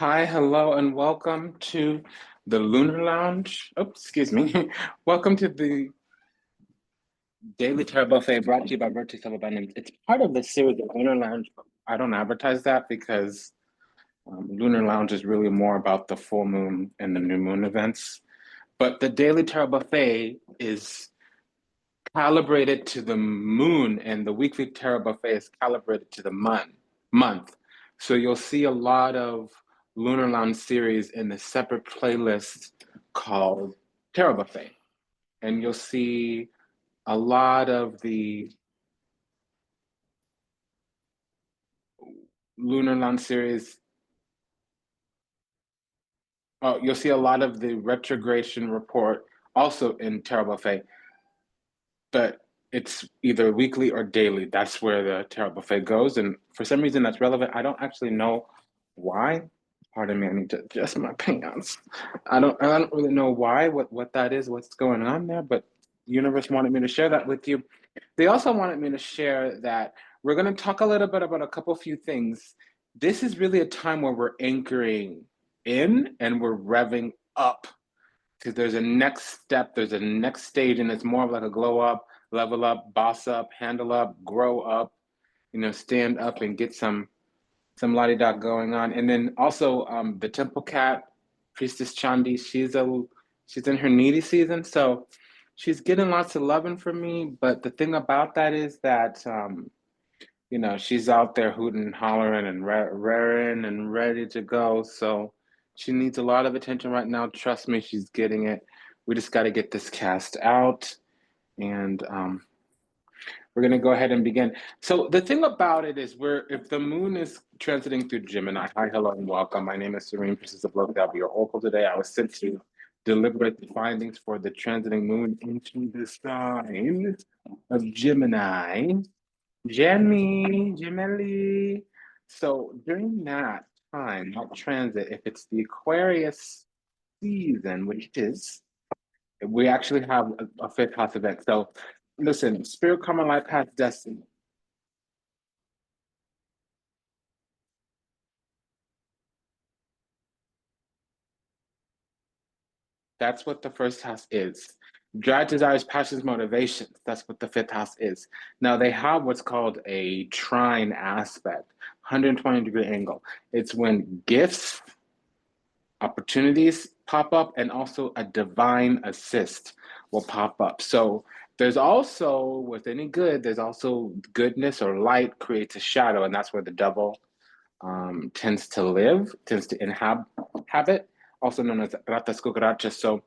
Hi, hello, and welcome to the Lunar Lounge. Oh, excuse me. Welcome to the Daily Tarot Buffet brought to you by Vertex. It's part of the series of Lunar Lounge. I don't advertise that because Lunar Lounge is really more about the full moon and the new moon events. But the Daily Tarot Buffet is calibrated to the moon, and the weekly tarot buffet is calibrated to the month. So you'll see a lot of Lunar Lounge series in a separate playlist called Tarot Buffet. And you'll see a lot of the Lunar Lounge series. Oh, you'll see a lot of the retrogradation report also in Tarot Buffet, but it's either weekly or daily. That's where the tarot buffet goes. And for some reason that's relevant. I don't actually know why. Pardon me, I need to adjust my pants. I don't really know why, what that is, what's going on there, but the universe wanted me to share that with you. They also wanted me to share that we're going to talk a little bit about a couple few things. This is really a time where we're anchoring in and we're revving up because there's a next step, there's a next stage, and it's more of like a glow up, level up, boss up, handle up, grow up, stand up and get some lottie dot going on. And then also the temple cat, Priestess Chandi, she's in her needy season, so she's getting lots of loving from me. But the thing about that is that she's out there hooting and hollering and raring and ready to go. So she needs a lot of attention right now. Trust me, she's getting it. We just got to get this cast out. And we're going to go ahead and begin. So the thing about it is, if the moon is transiting through Gemini, hi, hello, and welcome. My name is Serene Priestess Abossi. I'll be your oracle today. I was sent to deliberate the findings for the transiting moon into the sign of Gemini. Gemini. So during that time, that transit, if it's the Aquarius season, which it is, we actually have a fifth house event. So listen, spirit, karma, life path, destiny. That's what the first house is. Drive, desires, passions, motivations. That's what the fifth house is. Now they have what's called a trine aspect, 120-degree angle. It's when gifts, opportunities pop up, and also a divine assist will pop up. So there's also, with any good, there's also goodness or light creates a shadow, and that's where the devil tends to live, tends to inhabit, also known as ratas cucarachas. So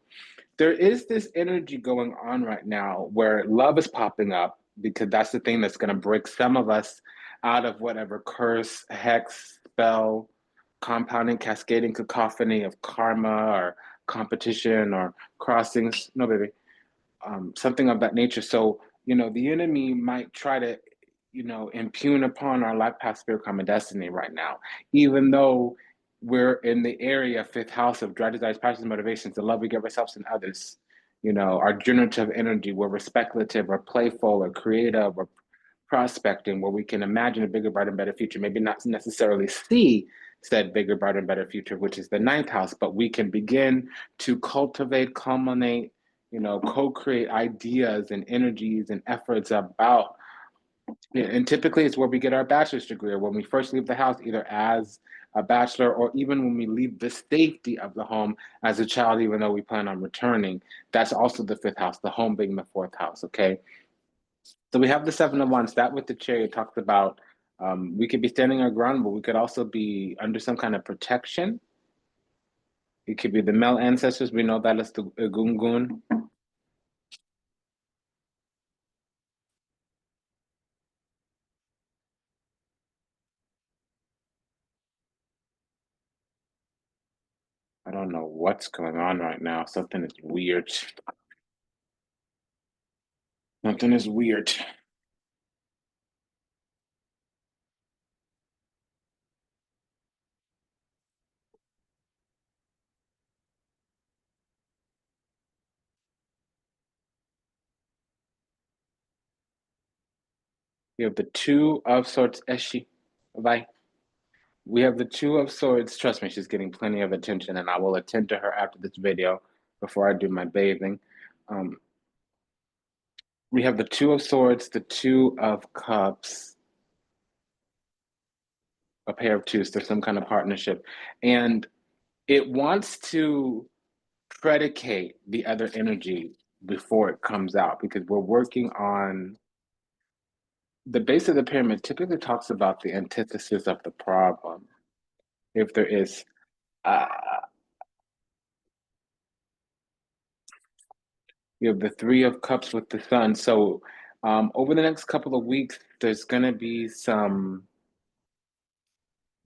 there is this energy going on right now where love is popping up because that's the thing that's going to break some of us out of whatever curse, hex, spell, compounding, cascading cacophony of karma or competition or crossings. No, baby. Something of that nature. So, the enemy might try to, impugn upon our life path, spirit, karma, destiny right now, even though we're in the area, fifth house of drive, desires, passions, motivations, the love we give ourselves and others. Our generative energy, where we're speculative or playful or creative or prospecting, where we can imagine a bigger, brighter, better future. Maybe not necessarily see said bigger, brighter, better future, which is the ninth house, but we can begin to cultivate, culminate, co-create ideas and energies and efforts about. And typically it's where we get our bachelor's degree, or when we first leave the house, either as a bachelor or even when we leave the safety of the home as a child, even though we plan on returning. That's also the fifth house, the home being the fourth house. Okay. So we have the Seven of Wands. That with the Chariot talks about we could be standing our ground, but we could also be under some kind of protection. It could be the male ancestors. We know that as the Gungun. I don't know what's going on right now. Something is weird. Something is weird. We have the Two of Swords, Eshi. Bye. We have the Two of Swords. Trust me, she's getting plenty of attention, and I will attend to her after this video before I do my bathing. Um, we have the Two of Swords, the Two of Cups, a pair of twos. There's some kind of partnership. And it wants to predicate the other energy before it comes out because we're working on the base of the pyramid typically talks about the antithesis of the problem. If there is, uh, you have the Three of Cups with the Sun. So over the next couple of weeks, there's going to be some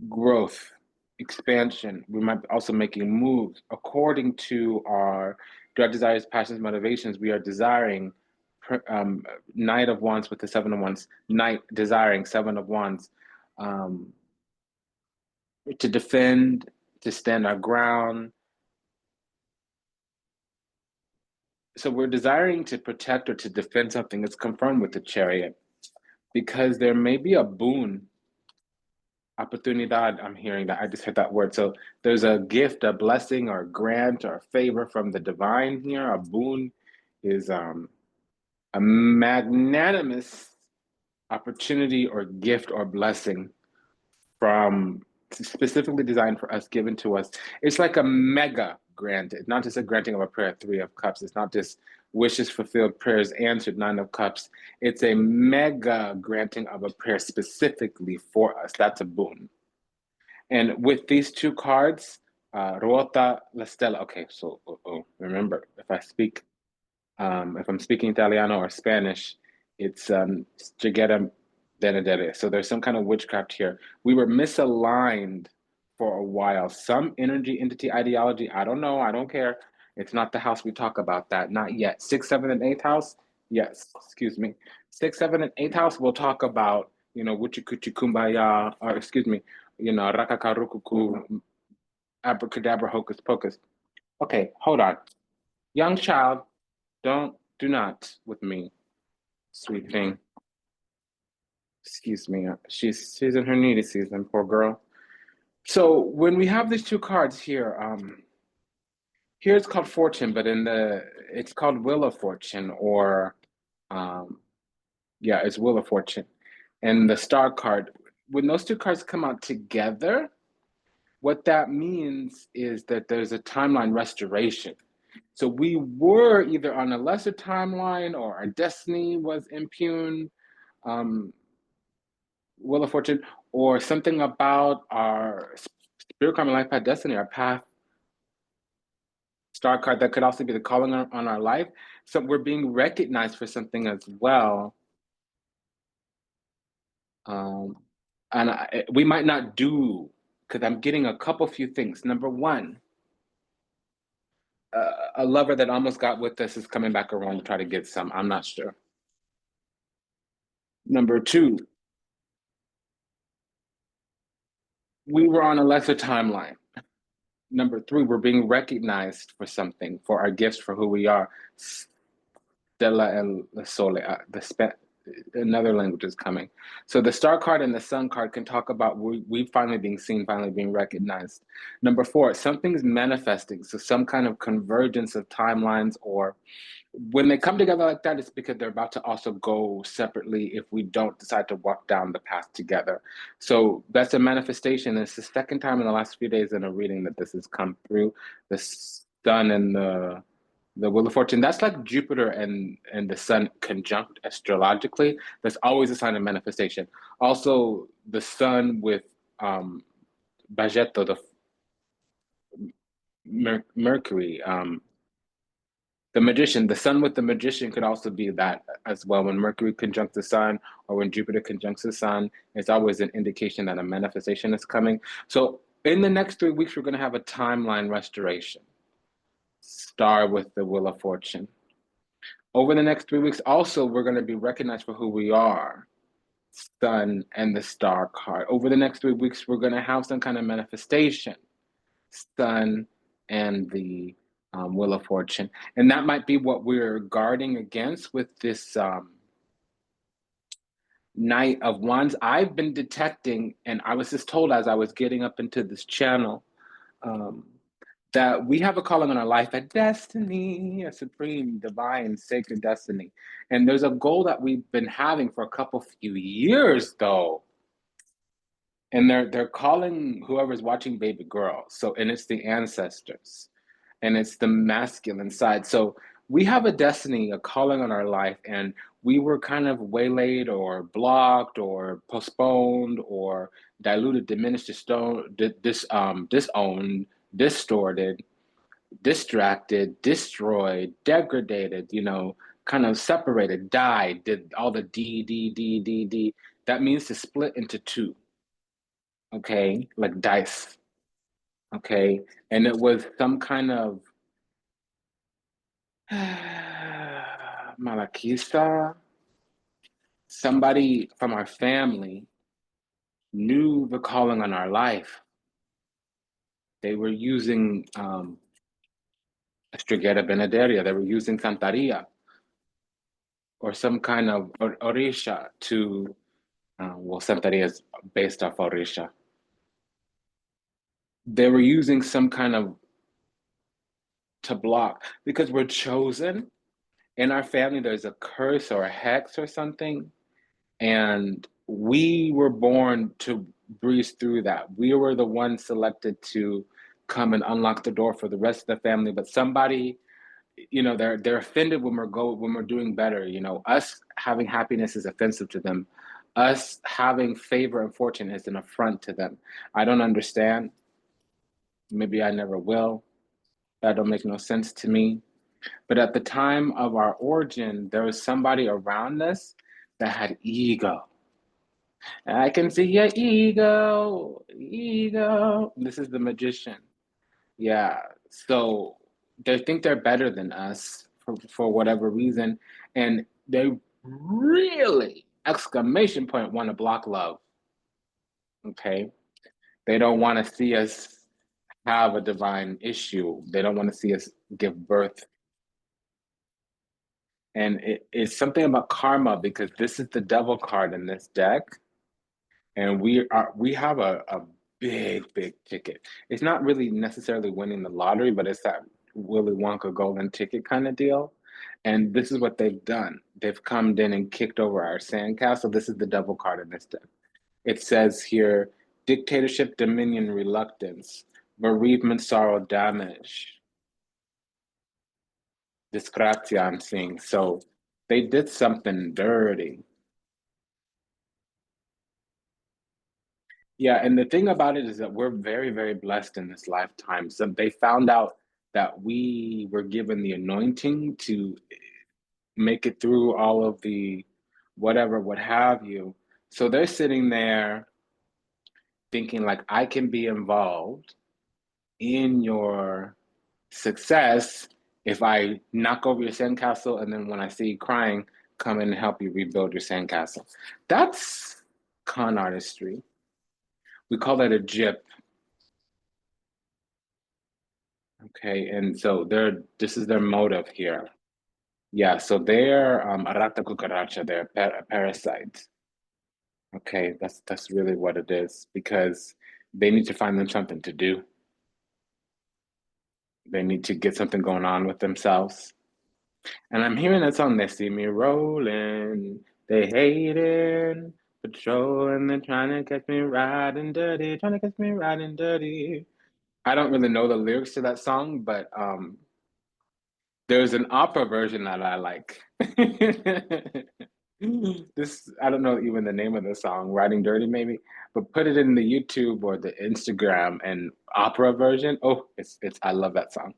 growth, expansion. We might be also making moves according to our direct desires, passions, motivations. We are desiring Knight of Wands with the Seven of Wands, Knight desiring Seven of Wands to defend, to stand our ground. So we're desiring to protect or to defend something. It's confirmed with the Chariot because there may be a boon, oportunidad. I'm hearing that. I just heard that word. So there's a gift, a blessing, or a grant, or a favor from the divine here. A boon is a magnanimous opportunity or gift or blessing from specifically designed for us, given to us. It's like a mega grant, not just a granting of a prayer, Three of Cups. It's not just wishes fulfilled, prayers answered, Nine of Cups. It's a mega granting of a prayer specifically for us. That's a boon. And with these two cards, Ruota la Stella. Okay, so remember, if I'm speaking Italiano or Spanish, it's Strigetta Benedere. So there's some kind of witchcraft here. We were misaligned for a while. Some energy, entity, ideology, I don't know, I don't care. It's not the house we talk about that, not yet. 6th, 7th, and 8th house, yes, excuse me. 6th, 7th, and 8th house, we'll talk about, Wuchi Kuchi Kumbaya, or excuse me, Rakakarukuku, abracadabra, hocus pocus. Okay, hold on. Young child, do not with me, sweet thing. Excuse me. She's in her needy season, poor girl. So when we have these two cards here, here it's called Fortune, but it's called Wheel of Fortune, or yeah, it's Wheel of Fortune. And the Star card, when those two cards come out together, what that means is that there's a timeline restoration. So we were either on a lesser timeline or our destiny was impugned, Wheel of Fortune, or something about our spirit, karma, life path, destiny, our path, Star card. That could also be the calling on our life. So we're being recognized for something as well. And we might not do, because I'm getting a couple few things. Number one, a lover that almost got with us is coming back around to try to get some. I'm not sure. Number two, we were on a lesser timeline. Number three, we're being recognized for something, for our gifts, for who we are. Stella el Sole, another language is coming. So the Star card and the Sun card can talk about we finally being seen, finally being recognized. Number four, something's manifesting. So some kind of convergence of timelines, or when they come together like that, it's because they're about to also go separately if we don't decide to walk down the path together. So that's a manifestation. It's the second time in the last few days in a reading that this has come through. The Sun and the Wheel of Fortune, that's like Jupiter and the Sun conjunct astrologically. That's always a sign of manifestation. Also, the Sun with Bagetto, the Mercury, the Magician, the Sun with the Magician could also be that as well. When Mercury conjuncts the Sun or when Jupiter conjuncts the Sun, it's always an indication that a manifestation is coming. So in the next 3 weeks, we're going to have a timeline restoration. Star with the Wheel of Fortune. Over the next 3 weeks, also, we're going to be recognized for who we are. Sun and the Star card. Over the next 3 weeks, we're going to have some kind of manifestation. Sun and the Wheel of Fortune. And that might be what we're guarding against with this Knight of Wands. I've been detecting, and I was just told as I was getting up into this channel, um, that we have a calling on our life, a destiny, a supreme, divine, sacred destiny. And there's a goal that we've been having for a couple few years, though. And they're calling whoever's watching baby girl. So, and it's the ancestors, and it's the masculine side. So we have a destiny, a calling on our life, and we were kind of waylaid or blocked or postponed or diluted, diminished, disowned, distorted, distracted, destroyed, degraded, kind of separated, died, did all the D. That means to split into two, okay, like dice, okay? And it was some kind of Malakista, somebody from our family knew the calling on our life. They were using Strigera Benederia, they were using Santaria or some kind of Orisha to, well, Santaria is based off Orisha. They were using some kind of to block because we're chosen. In our family, there's a curse or a hex or something, and we were born to breeze through that. We were the ones selected to come and unlock the door for the rest of the family. But somebody, they're offended when we're doing better. Us having happiness is offensive to them. Us having favor and fortune is an affront to them. I don't understand. Maybe I never will. That don't make no sense to me. But at the time of our origin, there was somebody around us that had ego. And I can see your ego, ego. This is the magician. Yeah. So they think they're better than us for whatever reason. And they really, exclamation point, want to block love. Okay. They don't want to see us have a divine issue. They don't want to see us give birth. And it's something about karma because this is the devil card in this deck. And we have a big ticket. It's not really necessarily winning the lottery, but it's that Willy Wonka golden ticket kind of deal. And this is what they've done. They've come in and kicked over our sandcastle. This is the devil card in this deck. It says here, dictatorship, dominion, reluctance, bereavement, sorrow, damage, disgratia, I'm seeing. So they did something dirty. Yeah, and the thing about it is that we're very, very blessed in this lifetime. So they found out that we were given the anointing to make it through all of the whatever, what have you. So they're sitting there thinking like, I can be involved in your success if I knock over your sandcastle, and then when I see you crying, come in and help you rebuild your sandcastle. That's con artistry. We call that a jip. Okay, and so this is their motive here. Yeah, so they're rata cucaracha, they're parasites. Okay, that's really what it is because they need to find them something to do. They need to get something going on with themselves. And I'm hearing that song, they see me rolling, they hating, patrolling, they're trying to catch me riding dirty, trying to catch me riding dirty. I don't really know the lyrics to that song, but there's an opera version that I like. This, I don't know even the name of the song, Riding Dirty maybe, but put it in the YouTube or the Instagram and opera version. Oh, it's I love that song.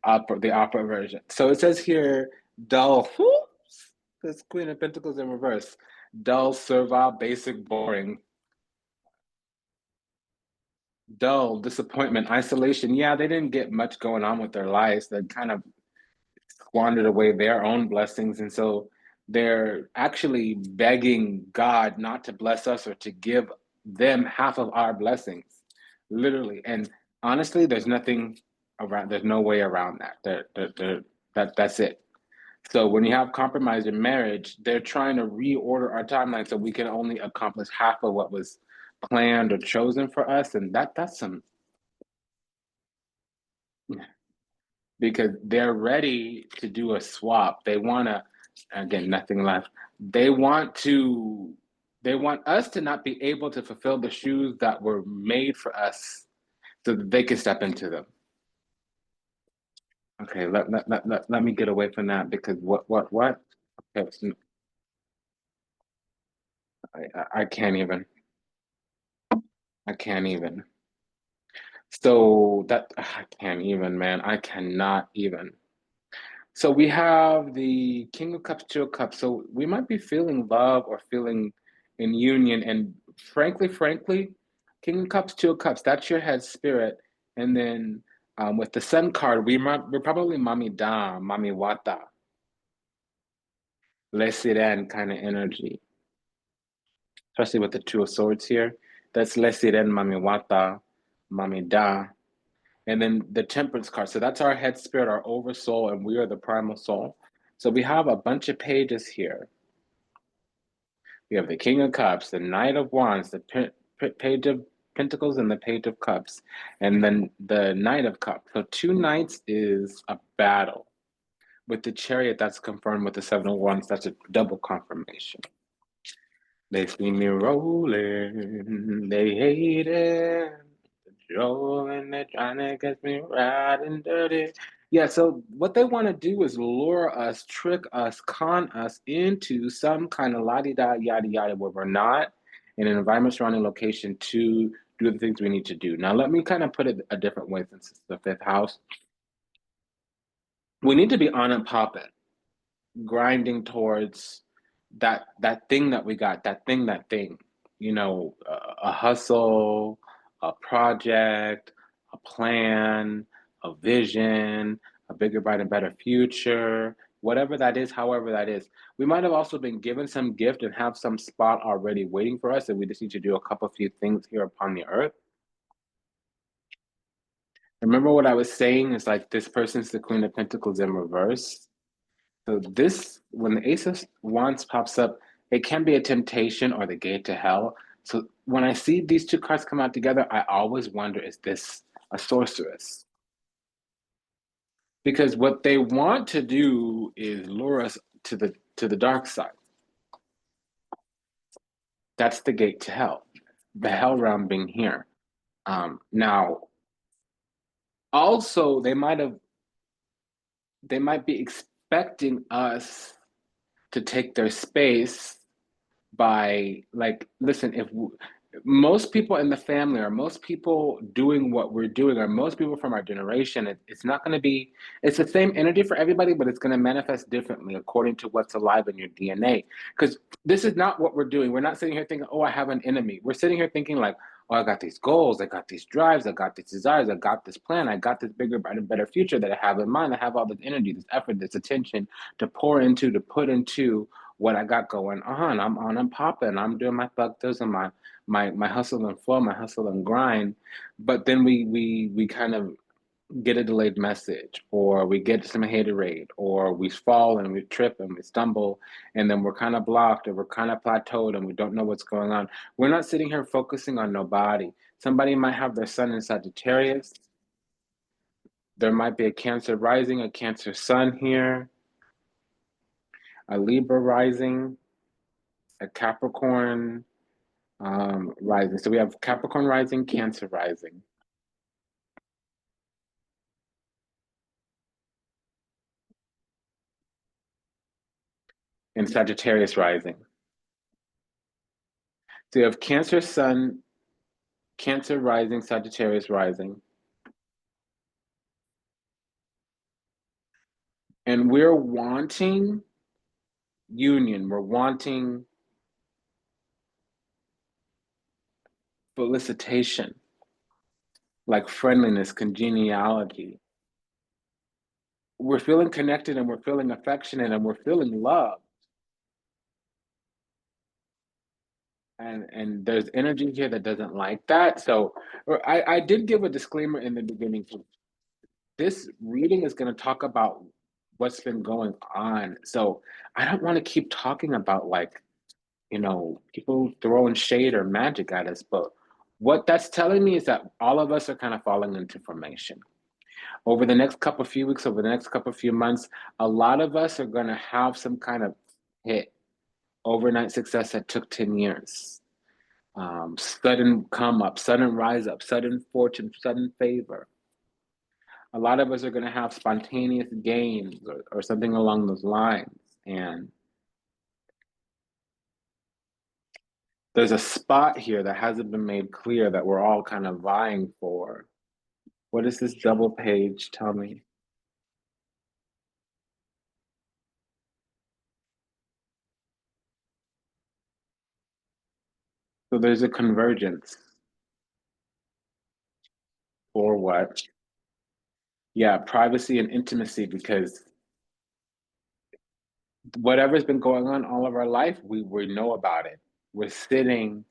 The opera version. So it says here, dull. Whoops, this Queen of Pentacles in reverse. Dull, servile, basic, boring. Dull, disappointment, isolation. Yeah, they didn't get much going on with their lives. They kind of squandered away their own blessings. And so they're actually begging God not to bless us or to give them half of our blessings, literally. And honestly, there's no way around that. That's it. So when you have compromise in marriage, they're trying to reorder our timeline so we can only accomplish half of what was planned or chosen for us, and that's some, because they're ready to do a swap. They want to, again, nothing left. They want to, they want us to not be able to fulfill the shoes that were made for us so that they can step into them. Okay, let me get away from that because what? Okay, I can't even. I can't even. So that I can't even, man. I cannot even. So we have the King of Cups, Two of Cups. So we might be feeling love or feeling in union. And frankly, King of Cups, Two of Cups, that's your head spirit. And then with the Sun card, we're probably Mami Da, Mami Wata, Le Siren kind of energy, especially with the Two of Swords here. That's Le Siren, Mami Wata, Mami Da. And then the Temperance card. So that's our head spirit, our oversoul, and we are the primal soul. So we have a bunch of pages here. We have the King of Cups, the Knight of Wands, the Page of Pentacles, and the Page of Cups, and then the Knight of Cups. So two knights is a battle. With the Chariot, that's confirmed with the Seven of Wands. That's a double confirmation. They see me rolling, they hate it. Rolling, they're trying to get me riding dirty. Yeah, so what they want to do is lure us, trick us, con us into some kind of la-di-da, yada-yada, where we're not in an environment surrounding location to do the things we need to do. Now, let me kind of put it a different way since it's the fifth house. We need to be on and popping, grinding towards that thing that we got, that thing, a hustle, a project, a plan, a vision, a bigger, brighter, better future, whatever that is, however that is. We might have also been given some gift and have some spot already waiting for us, and we just need to do a couple few things here upon the earth. Remember what I was saying is like this person's the Queen of Pentacles in reverse. So this, when the Ace of Wands pops up, it can be a temptation or the gate to hell. So when I see these two cards come out together, I always wonder, is this a sorceress? Because what they want to do is lure us to the dark side. That's the gate to hell. The hell realm being here. Now, also they might be expecting us to take their space by like, listen, if most people in the family or most people doing what we're doing or most people from our generation, it's not going to be, it's the same energy for everybody, but it's going to manifest differently according to what's alive in your DNA. Because this is not what we're doing. We're not sitting here thinking, oh, I have an enemy. We're sitting here thinking like, oh, I got these goals, I got these drives, I got these desires, I got this plan, I got this bigger, brighter, better future that I have in mind. I have all this energy, this effort, this attention to pour into, to put into what I got going on. I'm on and popping. I'm doing my thugders and my hustle and flow, my hustle and grind. But then we kind of get a delayed message, or we get some haterade, or we fall and we trip and we stumble, and then we're kind of blocked or we're kind of plateaued and we don't know what's going on. We're not sitting here focusing on nobody. Somebody might have their sun in Sagittarius. There might be a Cancer rising, a Cancer sun here, a Libra rising, a Capricorn rising. So we have Capricorn rising, Cancer rising, and Sagittarius rising. So you have Cancer sun, Cancer rising, Sagittarius rising. And we're wanting union, we're wanting felicitation, like friendliness, congeniality. We're feeling connected and we're feeling affectionate and we're feeling love. And there's energy here that doesn't like that. So I did give a disclaimer in the beginning. This reading is going to talk about what's been going on. So I don't want to keep talking about like, people throwing shade or magic at us, but what that's telling me is that all of us are kind of falling into formation. Over the next couple few weeks, over the next couple few months, a lot of us are going to have some kind of hit, overnight success that took 10 years. Sudden come up, sudden rise up, sudden fortune, sudden favor. A lot of us are going to have spontaneous gains or something along those lines. And there's a spot here that hasn't been made clear that we're all kind of vying for. What does this double page tell me? So there's a convergence for what? Yeah, privacy and intimacy, because whatever's been going on all of our life, we know about it. We're sitting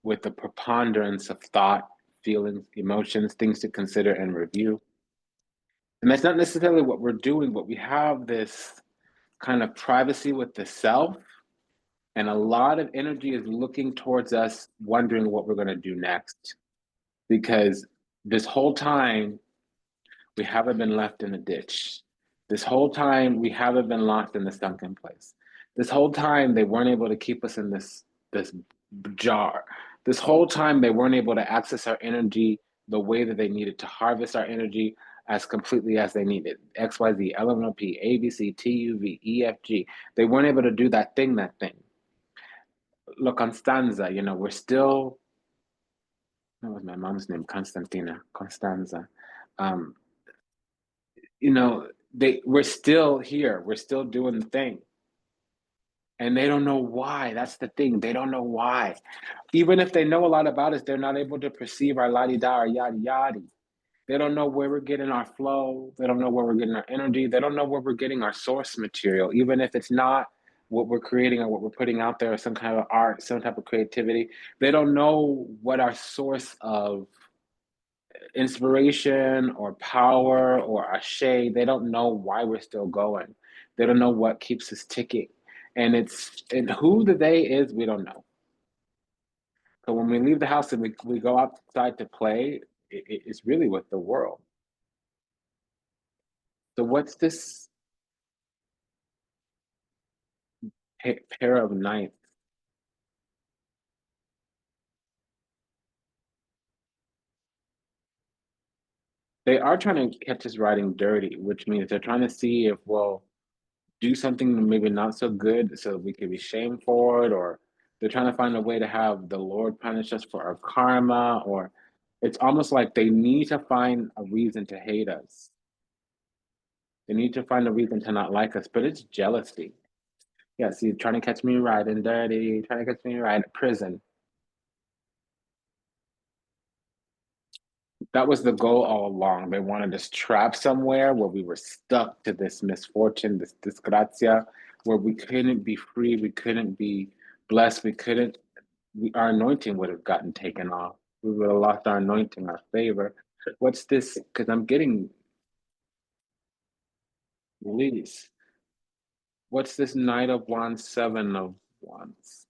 with the preponderance of thought, feelings, emotions, things to consider and review. And that's not necessarily what we're doing, but we have this kind of privacy with the self, and a lot of energy is looking towards us, wondering what we're going to do next. Because this whole time, we haven't been left in a ditch. This whole time, we haven't been locked in the sunken place. This whole time, they weren't able to keep us in this jar. This whole time, they weren't able to access our energy the way that they needed to harvest our energy as completely as they needed. X, Y, Z, L, M, N, P, A, B, C, T, U, V, E, F, G. They weren't able to do that thing. Look, Constanza, we're still, that was my mom's name, Constantina, Constanza. Um, we're still here. We're still doing the thing. And they don't know why. That's the thing. They don't know why. Even if they know a lot about us, they're not able to perceive our la-di-da or yada-yada. They don't know where we're getting our flow. They don't know where we're getting our energy. They don't know where we're getting our source material, even if it's not what we're creating or what we're putting out there, or some kind of art, some type of creativity. They don't know what our source of inspiration or power or a shade. They don't know why we're still going. They don't know what keeps us ticking. And who the they is, we don't know. So when we leave the house and we go outside to play, it's really with the world. So what's this pair of knights? They are trying to catch us riding dirty, which means they're trying to see if we'll do something maybe not so good so we could be shamed for it, or they're trying to find a way to have the Lord punish us for our karma, or it's almost like they need to find a reason to hate us. They need to find a reason to not like us, but it's jealousy. Yeah, see, trying to catch me riding dirty, trying to catch me riding prison. That was the goal all along. They wanted us trapped somewhere where we were stuck to this misfortune, this disgrazia, where we couldn't be free, we couldn't be blessed, our anointing would have gotten taken off. We would have lost our anointing, our favor. What's this? Because I'm getting release. What's this Knight of Wands, Seven of Wands?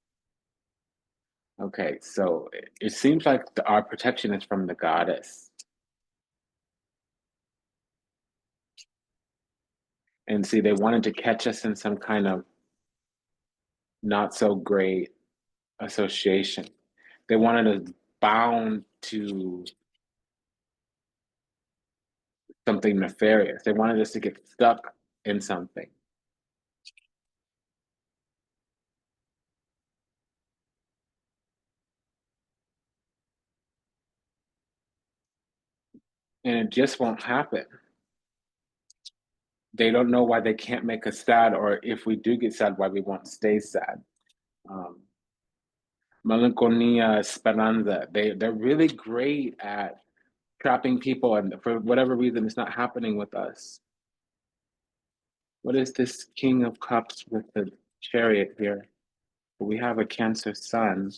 Okay, so it seems like our protection is from the goddess. And see, they wanted to catch us in some kind of not so great association. They wanted us bound to something nefarious. They wanted us to get stuck in something. And it just won't happen. They don't know why they can't make us sad, or if we do get sad, why we won't stay sad. Um, Melancholia, Esperanza, they're really great at trapping people, and for whatever reason, it's not happening with us. What is this King of Cups with the chariot here? We have a Cancer sun,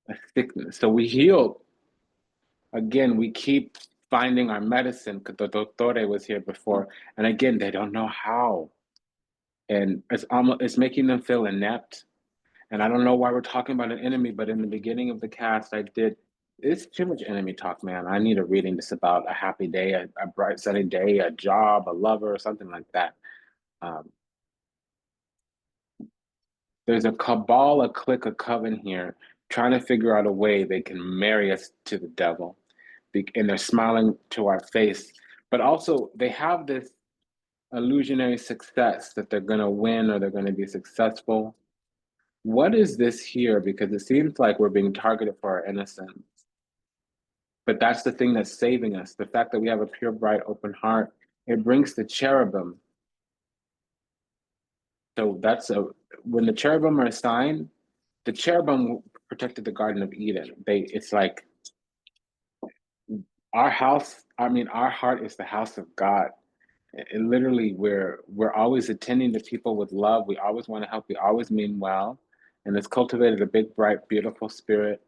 a sickness. So we heal. Again, we keep finding our medicine, because the doctor was here before, and again, they don't know how. And it's making them feel inept. And I don't know why we're talking about an enemy, but in the beginning of the cast, it's too much enemy talk, man. I need a reading just about a happy day, a bright sunny day, a job, a lover, or something like that. Um, there's a cabal, a clique, a coven here trying to figure out a way they can marry us to the devil. And they're smiling to our face, but also they have this illusionary success that they're going to win or they're going to be successful. What is this here? Because it seems like we're being targeted for our innocence. But that's the thing that's saving us. The fact that we have a pure, bright, open heart, it brings the cherubim. So when the cherubim are assigned, the cherubim protected the Garden of Eden. It's like our house, our heart is the house of God. And literally, we're always attending to people with love. We always want to help. We always mean well, and it's cultivated a big, bright, beautiful spirit.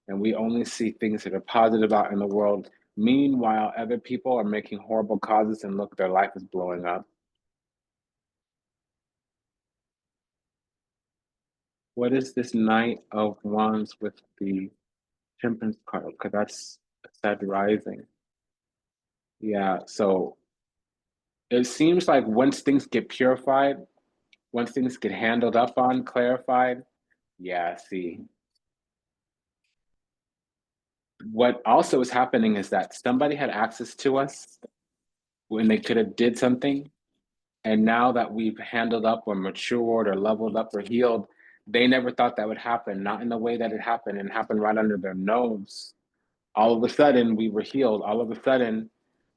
And we only see things that are positive out in the world. Meanwhile, other people are making horrible causes, and look, their life is blowing up. What is this Knight of Wands with the Temperance card? Because that's Sad Rising. Yeah. So it seems like once things get purified, once things get handled up on, clarified, yeah, see. What also is happening is that somebody had access to us when they could have did something, and now that we've handled up or matured or leveled up or healed, they never thought that would happen, not in the way that it happened, and happened right under their nose. All of a sudden, we were healed. All of a sudden,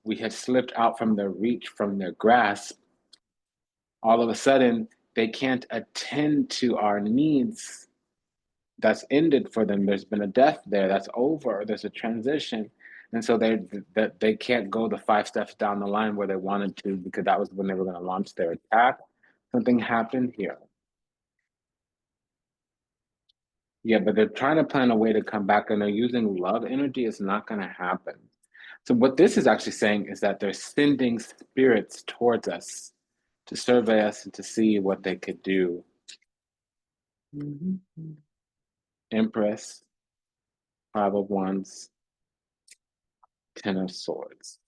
we had slipped out from their reach, from their grasp. All of a sudden, they can't attend to our needs. That's ended for them. There's been a death there. That's over. There's a transition, and so they can't go the 5 steps down the line where they wanted to, because that was when they were going to launch their attack. Something happened here. Yeah, but they're trying to plan a way to come back, and they're using love energy. It's not going to happen. So what this is actually saying is that they're sending spirits towards us to survey us and to see what they could do. Mm-hmm. Empress, 5 of Wands, 10 of Swords.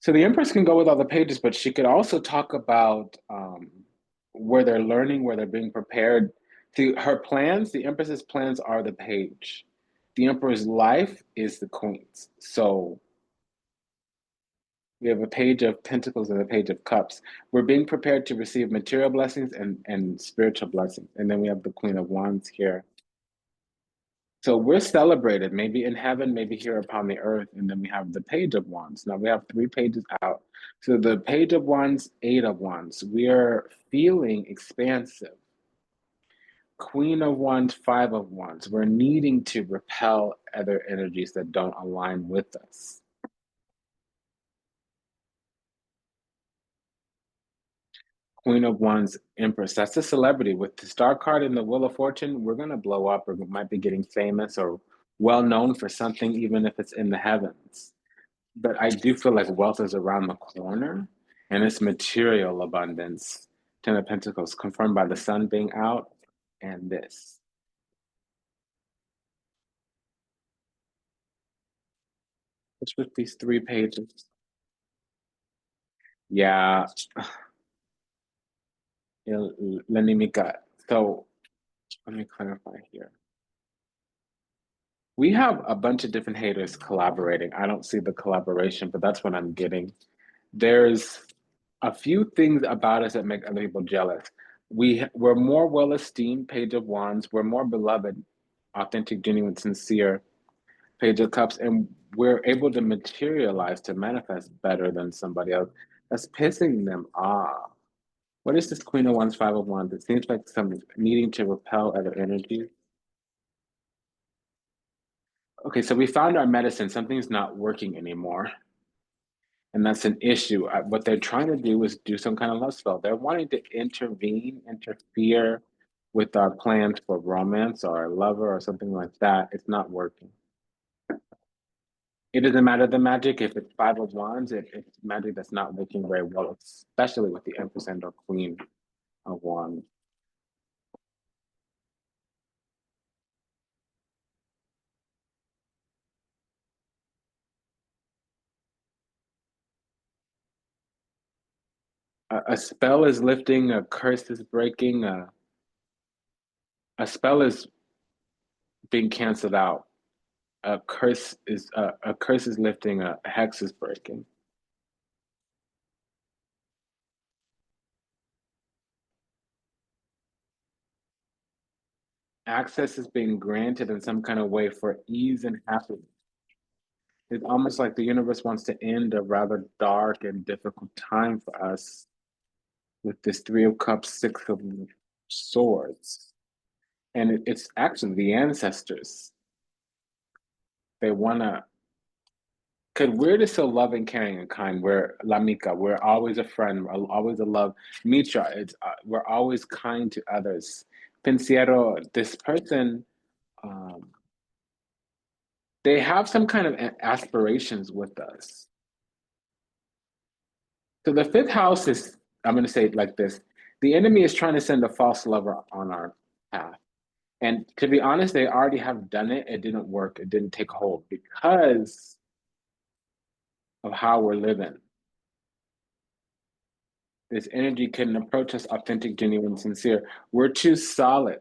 So the Empress can go with all the pages, but she could also talk about where they're learning, where they're being prepared. To her plans, the Empress's plans are the page. The Emperor's life is the Queen's. So we have a Page of Pentacles and a Page of Cups. We're being prepared to receive material blessings and spiritual blessings. And then we have the Queen of Wands here. So we're celebrated, maybe in heaven, maybe here upon the earth. And then we have the Page of Wands. Now we have 3 pages out. So the Page of Wands, 8 of Wands. We are feeling expansive. Queen of Wands, 5 of Wands. We're needing to repel other energies that don't align with us. Queen of Wands, Empress. That's a celebrity. With the star card and the Wheel of Fortune, we're going to blow up, or we might be getting famous or well known for something, even if it's in the heavens. But I do feel like wealth is around the corner, and it's material abundance. 10 of Pentacles, confirmed by the sun being out, and this. What's with these 3 pages? Yeah, Lenimika. So let me clarify here. We have a bunch of different haters collaborating. I don't see the collaboration, but that's what I'm getting. There's a few things about us that make other people jealous. We're more well-esteemed, Page of Wands. We're more beloved, authentic, genuine, sincere, Page of Cups, and we're able to materialize, to manifest better than somebody else. That's pissing them off. What is this Queen of Wands, 5 of Wands? It seems like some needing to repel other energies. Okay, so we found our medicine. Something's not working anymore. And that's an issue. What they're trying to do is do some kind of love spell. They're wanting to interfere with our plans for romance or a lover or something like that. It's not working. It doesn't matter the magic. If it's Five of Wands, it's magic that's not working very well, especially with the Empress and or Queen of Wands. A spell is lifting, a curse is breaking, a spell is being canceled out. A curse is lifting, a hex is breaking. Access is being granted in some kind of way for ease and happiness. It's almost like the universe wants to end a rather dark and difficult time for us with this Three of Cups, Six of Swords. And it's actually the ancestors. They want to, because we're just so loving, caring, and kind. We're Lamika. We're always a friend. We're always a love. Mitra. We're always kind to others. Pensiero. This person, um, they have some kind of aspirations with us. So the fifth house is. I'm going to say it like this: the enemy is trying to send a false lover on our path. And to be honest, they already have done it. It didn't work. It didn't take hold because of how we're living. This energy couldn't approach us authentic, genuine, sincere. We're too solid.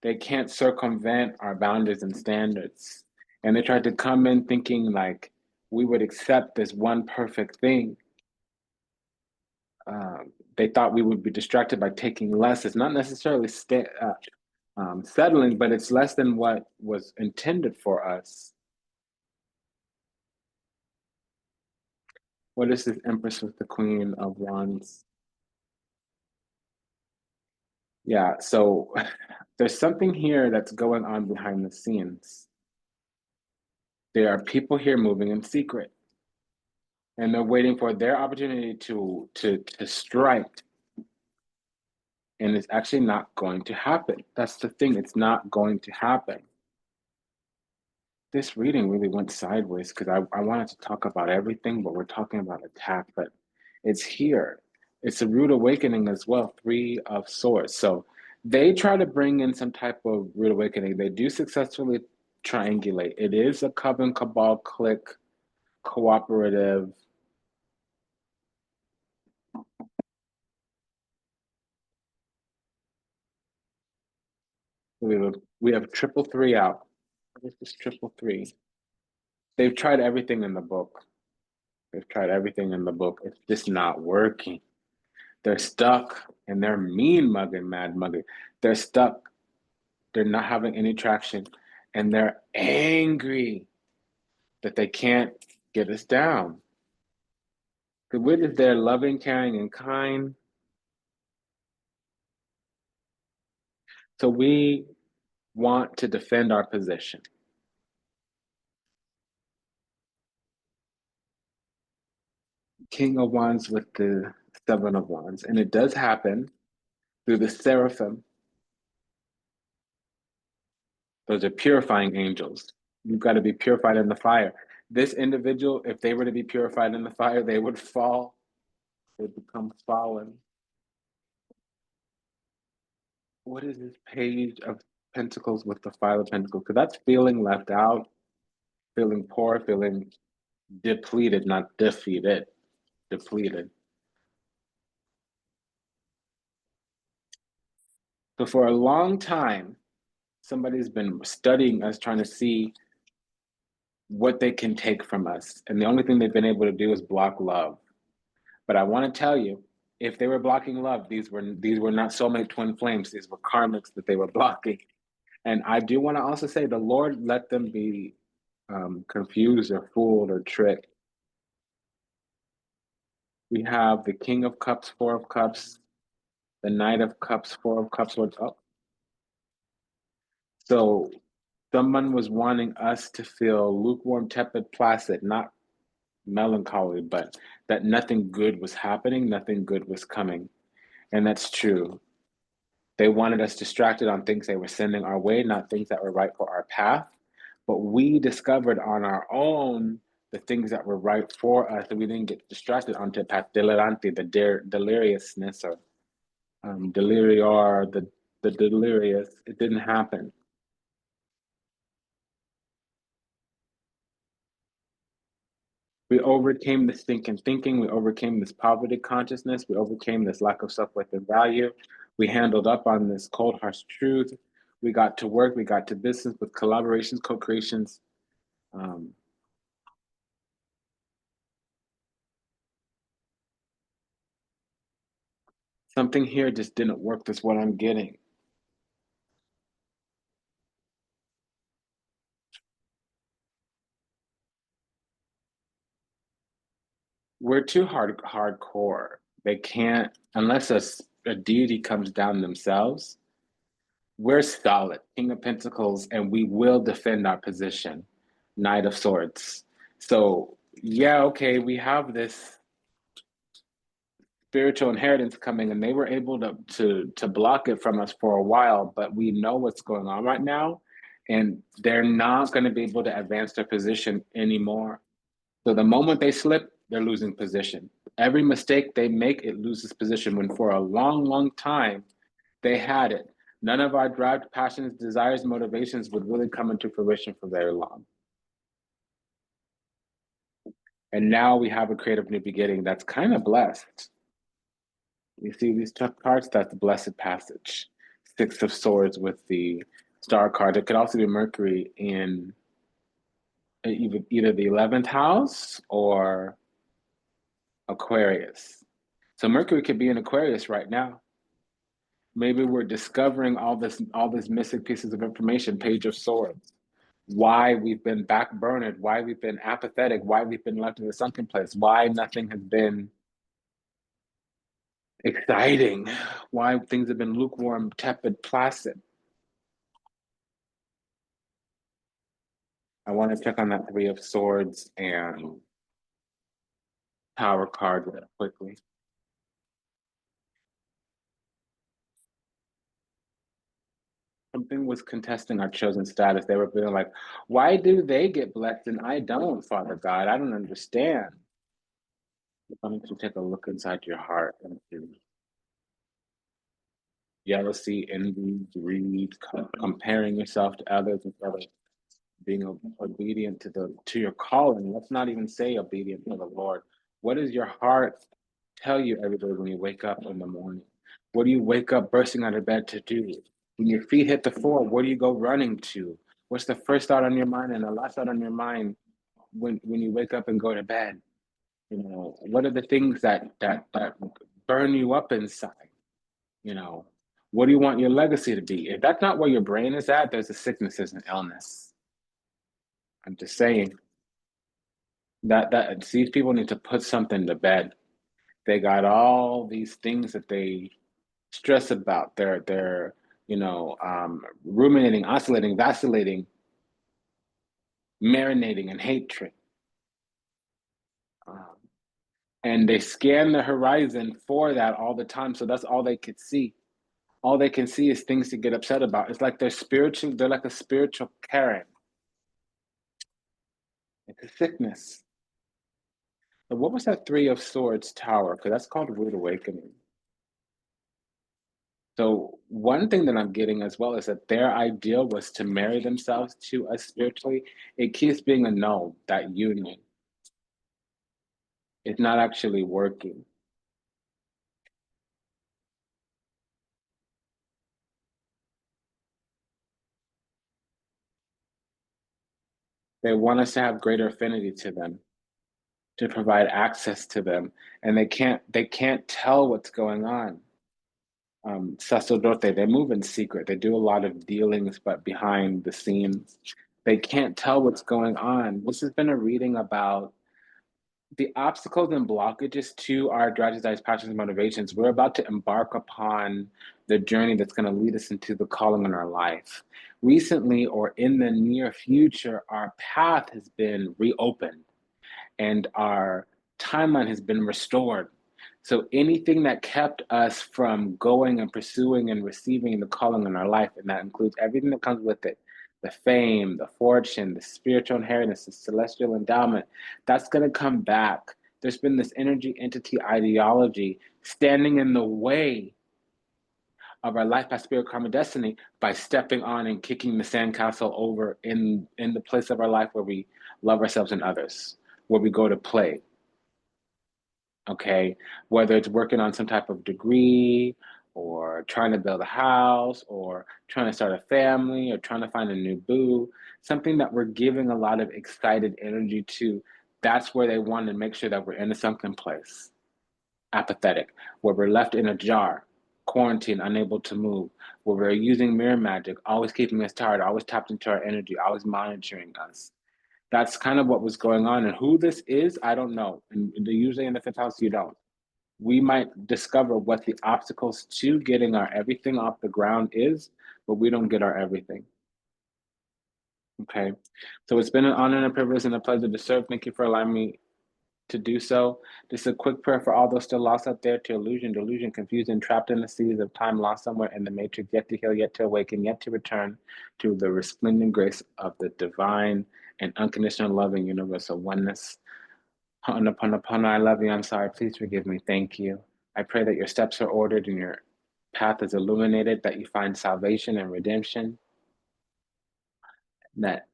They can't circumvent our boundaries and standards. And they tried to come in thinking like we would accept this one perfect thing. They thought we would be distracted by taking less. It's not necessarily settling, but it's less than what was intended for us. What is this Empress with the Queen of Wands? Yeah, so there's something here that's going on behind the scenes. There are people here moving in secret, and they're waiting for their opportunity to strike, and it's actually not going to happen. That's the thing, it's not going to happen. This reading really went sideways because I wanted to talk about everything, but we're talking about attack, but it's here. It's a rude awakening as well, Three of Swords. So they try to bring in some type of rude awakening. They do successfully triangulate. It is a coven, cabal, clique, cooperative. We have triple three out. What is this triple three? They've tried everything in the book. They've tried everything in the book. It's just not working. They're stuck and they're mean mugging, mad mugging. They're stuck. They're not having any traction and they're angry that they can't get us down. The wit is there, loving, caring, and kind. So we want to defend our position. King of Wands with the Seven of Wands. And it does happen through the seraphim. Those are purifying angels. You've got to be purified in the fire. This individual, if they were to be purified in the fire, they would fall. They become fallen. What is this Page of Pentacles with the Five of Pentacles? Because that's feeling left out, feeling poor, feeling depleted, not defeated, depleted. So for a long time, somebody's been studying us, trying to see what they can take from us. And the only thing they've been able to do is block love. But I want to tell you, if they were blocking love, these were not soulmate twin flames. These were karmics that they were blocking. And I do want to also say the Lord let them be confused or fooled or tricked. We have the King of Cups, Four of Cups, the Knight of Cups, Four of Cups. What's up? So someone was wanting us to feel lukewarm, tepid, placid, not melancholy, but that nothing good was happening, nothing good was coming. And that's true. They wanted us distracted on things they were sending our way, not things that were right for our path. But we discovered on our own the things that were right for us, and we didn't get distracted onto the path delirante, the deliriousness, or delirior, the delirious. It didn't happen. We overcame this thinking thinking, we overcame this poverty consciousness, we overcame this lack of self-worth and value. We handled up on this cold, harsh truth. We got to work, we got to business with collaborations, co-creations. Um, Something here just didn't work. That's what I'm getting. We're too hardcore. They can't, unless a deity comes down themselves. We're solid, King of Pentacles, and we will defend our position. Knight of Swords. So yeah, okay, we have this spiritual inheritance coming, and they were able to block it from us for a while, but we know what's going on right now, and they're not going to be able to advance their position anymore. So the moment they slip, they're losing position. Every mistake they make, it loses position. When for a long, long time they had it, none of our drive, passions, desires, motivations would really come into fruition for very long. And now we have a creative new beginning that's kind of blessed. You see these tough cards, that's the blessed passage. Six of Swords with the star card. It could also be Mercury in either the 11th house or Aquarius. So Mercury could be in Aquarius right now. Maybe we're discovering all these missing pieces of information, Page of Swords. Why we've been backburnered, why we've been apathetic, why we've been left in a sunken place, why nothing has been exciting, why things have been lukewarm, tepid, placid. I want to check on that Three of Swords and Tower card real quickly. Something was contesting our chosen status. They were feeling like, why do they get blessed and I don't, Father God? I don't understand. I want you to take a look inside your heart and see jealousy, envy, greed, comparing yourself to others instead of being obedient to your calling. Let's not even say obedient to the Lord. What does your heart tell you every day when you wake up in the morning? What do you wake up bursting out of bed to do? When your feet hit the floor, where do you go running to? What's the first thought on your mind and the last thought on your mind when you wake up and go to bed? You know, what are the things that burn you up inside? You know, what do you want your legacy to be? If that's not where your brain is at, there's a sickness, there's an illness. I'm just saying that these people need to put something to bed. They got all these things that they stress about. They're ruminating, oscillating, vacillating, marinating in hatred. Um, and they scan the horizon for that all the time. So that's all they could see. All they can see is things to get upset about. It's like they're like a spiritual Karen. It's a sickness. But what was that Three of Swords tower? Because that's called Rude Awakening. So one thing that I'm getting as well is that their ideal was to marry themselves to us spiritually. It keeps being a no, that union. It's not actually working. They want us to have greater affinity to them, to provide access to them, and they can't tell what's going on. Sacerdote, they move in secret. They do a lot of dealings, but behind the scenes. They can't tell what's going on. This has been a reading about the obstacles and blockages to our strategized passions and motivations. We're about to embark upon the journey that's going to lead us into the calling in our life. Recently, or in the near future, our path has been reopened and our timeline has been restored. So anything that kept us from going and pursuing and receiving the calling in our life, and that includes everything that comes with it, the fame, the fortune, the spiritual inheritance, the celestial endowment, that's going to come back. There's been this energy, entity, ideology standing in the way of our life by spirit, karma, destiny by stepping on and kicking the sandcastle over in the place of our life where we love ourselves and others, where we go to play. Okay, whether it's working on some type of degree or trying to build a house or trying to start a family or trying to find a new boo, something that we're giving a lot of excited energy to, that's where they want to make sure that we're in a sunken place, apathetic, where we're left in a jar, quarantined, unable to move, where we're using mirror magic, always keeping us tired, always tapped into our energy, always monitoring us. That's kind of what was going on. And who this is, I don't know. And usually in the fifth house, you don't. We might discover what the obstacles to getting our everything off the ground is, but we don't get our everything. Okay. So it's been an honor and a privilege and a pleasure to serve. Thank you for allowing me to do so. This is a quick prayer for all those still lost out there to illusion, delusion, confusion, trapped in the seas of time, lost somewhere in the matrix, yet to heal, yet to awaken, yet to return to the resplendent grace of the divine and unconditional love and universal oneness. Ho'oponopono, I love you. I'm sorry. Please forgive me. Thank you. I pray that your steps are ordered and your path is illuminated, that you find salvation and redemption, that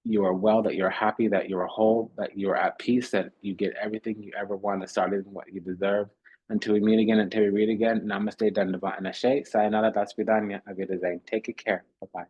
you are well, that you're happy, that you're whole, that you're at peace, that you get everything you ever want to start in what you deserve. Until we meet again, until we read again, namaste, dandava, and ashe. Sayonara, das vidanya, auf Wiedersehen. Take good care. Bye-bye.